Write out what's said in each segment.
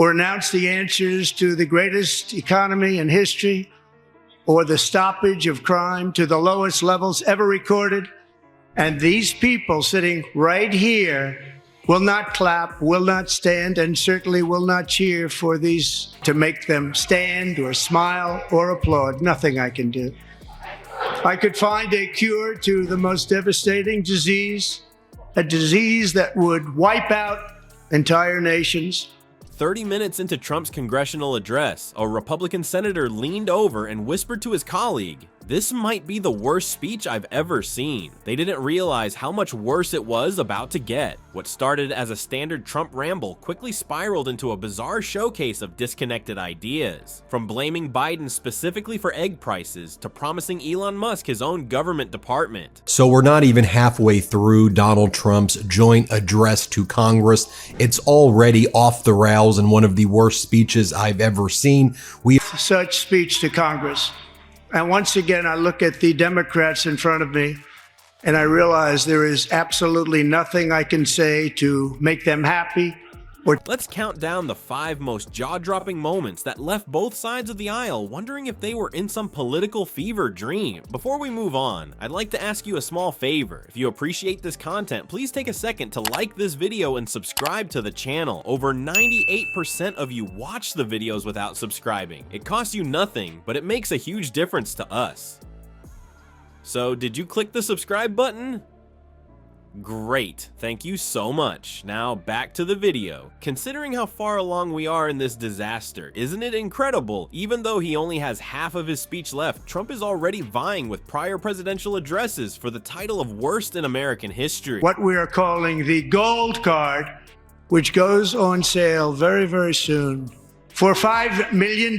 or announce the answers to the greatest economy in history, or the stoppage of crime to the lowest levels ever recorded. And these people sitting right here will not clap, will not stand, and certainly will not cheer for these to make them stand or smile or applaud. Nothing I can do. I could find a cure to the most devastating disease, a disease that would wipe out entire nations. 30 minutes into Trump's congressional address, a Republican senator leaned over and whispered to his colleague, "This might be the worst speech I've ever seen." They didn't realize how much worse it was about to get. What started as a standard Trump ramble quickly spiraled into a bizarre showcase of disconnected ideas. From blaming Biden specifically for egg prices to promising Elon Musk his own government department. So we're not even halfway through Donald Trump's joint address to Congress. It's already off the rails and one of the worst speeches I've ever seen. Such speech to Congress. And once again, I look at the Democrats in front of me and I realize there is absolutely nothing I can say to make them happy. Let's count down the 5 most jaw-dropping moments that left both sides of the aisle wondering if they were in some political fever dream. Before we move on, I'd like to ask you a small favor. If you appreciate this content, please take a second to like this video and subscribe to the channel. Over 98% of you watch the videos without subscribing. It costs you nothing, but it makes a huge difference to us. So, did you click the subscribe button? Great, thank you so much. Now back to the video. Considering how far along we are in this disaster, isn't it incredible? Even though he only has half of his speech left, Trump is already vying with prior presidential addresses for the title of worst in American history. What we are calling the gold card, which goes on sale very, very soon. For $5 million,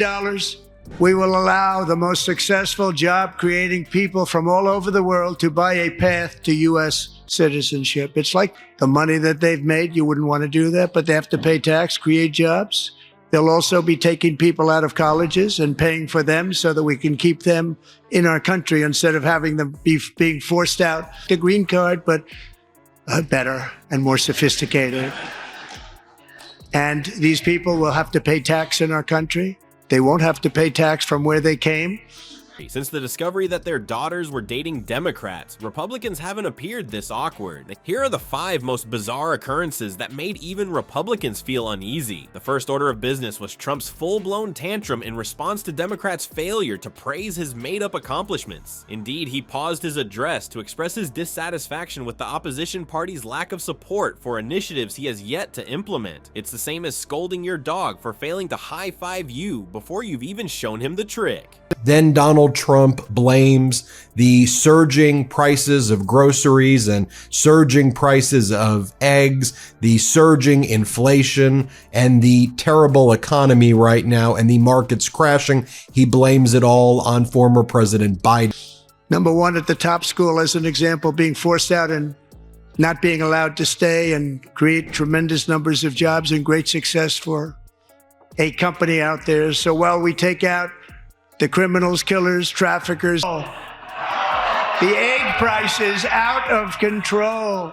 we will allow the most successful job-creating people from all over the world to buy a path to U.S. citizenship. It's like the money that they've made. You wouldn't want to do that, but they have to pay tax, create jobs. They'll also be taking people out of colleges and paying for them so that we can keep them in our country instead of having them being forced out. The green card, but better and more sophisticated. And these people will have to pay tax in our country. They won't have to pay tax from where they came. Since the discovery that their daughters were dating Democrats, Republicans haven't appeared this awkward. Here are the 5 most bizarre occurrences that made even Republicans feel uneasy. The first order of business was Trump's full-blown tantrum in response to Democrats' failure to praise his made-up accomplishments. Indeed, he paused his address to express his dissatisfaction with the opposition party's lack of support for initiatives he has yet to implement. It's the same as scolding your dog for failing to high-five you before you've even shown him the trick. Then Donald Trump blames the surging prices of groceries and surging prices of eggs, the surging inflation, and the terrible economy right now, and the markets crashing. He blames it all on former President Biden. Number 1 at the top school, as an example, being forced out and not being allowed to stay and create tremendous numbers of jobs and great success for a company out there. So while we take out the criminals, killers, traffickers, the egg price is out of control.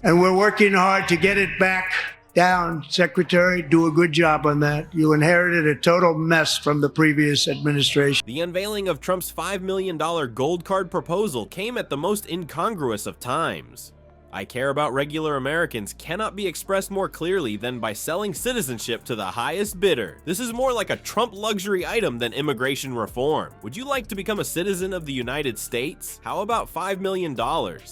And we're working hard to get it back down. Secretary, do a good job on that. You inherited a total mess from the previous administration. The unveiling of Trump's $5 million gold card proposal came at the most incongruous of times. I care about regular Americans cannot be expressed more clearly than by selling citizenship to the highest bidder. This is more like a Trump luxury item than immigration reform. Would you like to become a citizen of the United States? How about $5 million?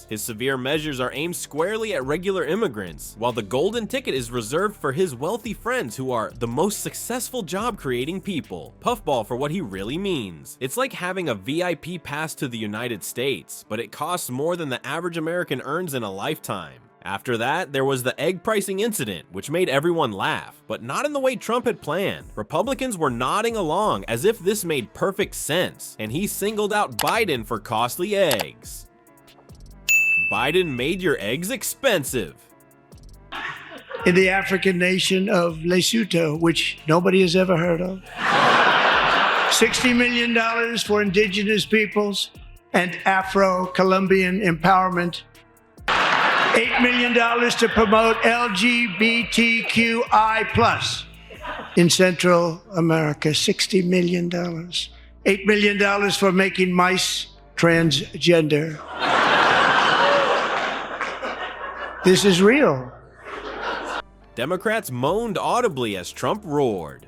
His severe measures are aimed squarely at regular immigrants, while the golden ticket is reserved for his wealthy friends who are the most successful job-creating people. Puffball for what he really means. It's like having a VIP pass to the United States, but it costs more than the average American earns in a lifetime. After that, there was the egg pricing incident, which made everyone laugh, but not in the way Trump had planned. Republicans were nodding along as if this made perfect sense, and he singled out Biden for costly eggs. Biden made your eggs expensive. In the African nation of Lesotho, which nobody has ever heard of. $60 million for indigenous peoples and Afro-Colombian empowerment. $8 million to promote LGBTQI+. in Central America, $60 million. $8 million for making mice transgender. This is real. Democrats moaned audibly as Trump roared.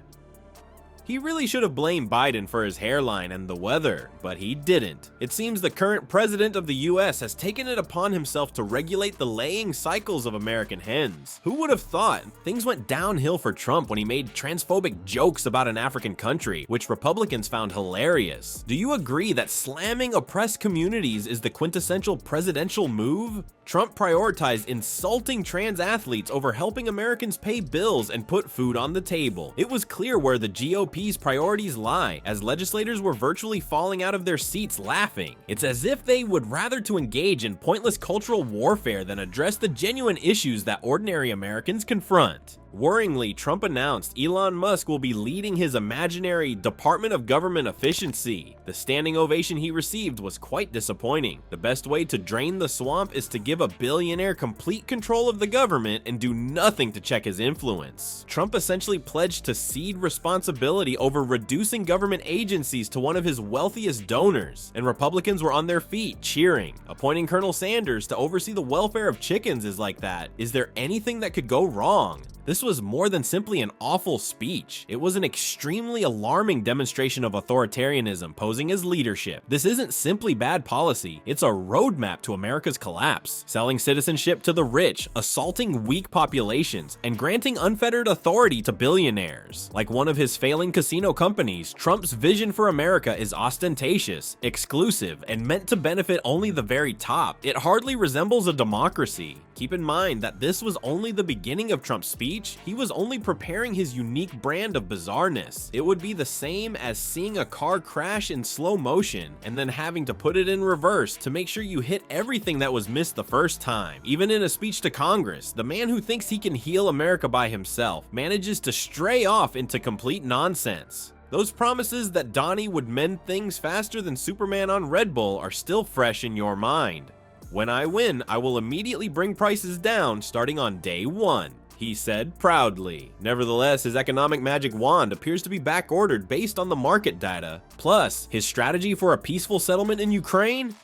He really should have blamed Biden for his hairline and the weather, but he didn't. It seems the current president of the US has taken it upon himself to regulate the laying cycles of American hens. Who would have thought? Things went downhill for Trump when he made transphobic jokes about an African country, which Republicans found hilarious. Do you agree that slamming oppressed communities is the quintessential presidential move? Trump prioritized insulting trans athletes over helping Americans pay bills and put food on the table. It was clear where the GOP's priorities lie, as legislators were virtually falling out of their seats laughing. It's as if they would rather to engage in pointless cultural warfare than address the genuine issues that ordinary Americans confront. Worryingly, Trump announced Elon Musk will be leading his imaginary Department of Government Efficiency. The standing ovation he received was quite disappointing. The best way to drain the swamp is to give a billionaire complete control of the government and do nothing to check his influence. Trump essentially pledged to cede responsibility over reducing government agencies to one of his wealthiest donors, and Republicans were on their feet cheering. Appointing Colonel Sanders to oversee the welfare of chickens is like that. Is there anything that could go wrong? This was more than simply an awful speech. It was an extremely alarming demonstration of authoritarianism posing as leadership. This isn't simply bad policy, it's a roadmap to America's collapse. Selling citizenship to the rich, assaulting weak populations, and granting unfettered authority to billionaires. Like one of his failing casino companies, Trump's vision for America is ostentatious, exclusive, and meant to benefit only the very top. It hardly resembles a democracy. Keep in mind that this was only the beginning of Trump's speech. He was only preparing his unique brand of bizarreness. It would be the same as seeing a car crash in slow motion and then having to put it in reverse to make sure you hit everything that was missed the first time. Even in a speech to Congress, the man who thinks he can heal America by himself manages to stray off into complete nonsense. Those promises that Donnie would mend things faster than Superman on Red Bull are still fresh in your mind. "When I win, I will immediately bring prices down starting on day one," he said proudly. Nevertheless, his economic magic wand appears to be back-ordered based on the market data. Plus, his strategy for a peaceful settlement in Ukraine?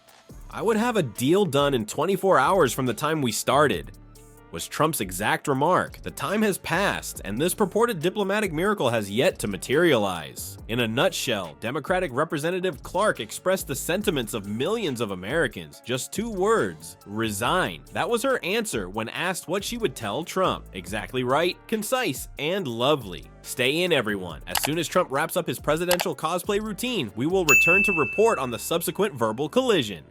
"I would have a deal done in 24 hours from the time we started," was Trump's exact remark. The time has passed, and this purported diplomatic miracle has yet to materialize. In a nutshell, Democratic Representative Clark expressed the sentiments of millions of Americans. Just 2 words: resign. That was her answer when asked what she would tell Trump. Exactly right, concise, and lovely. Stay in, everyone. As soon as Trump wraps up his presidential cosplay routine, we will return to report on the subsequent verbal collision.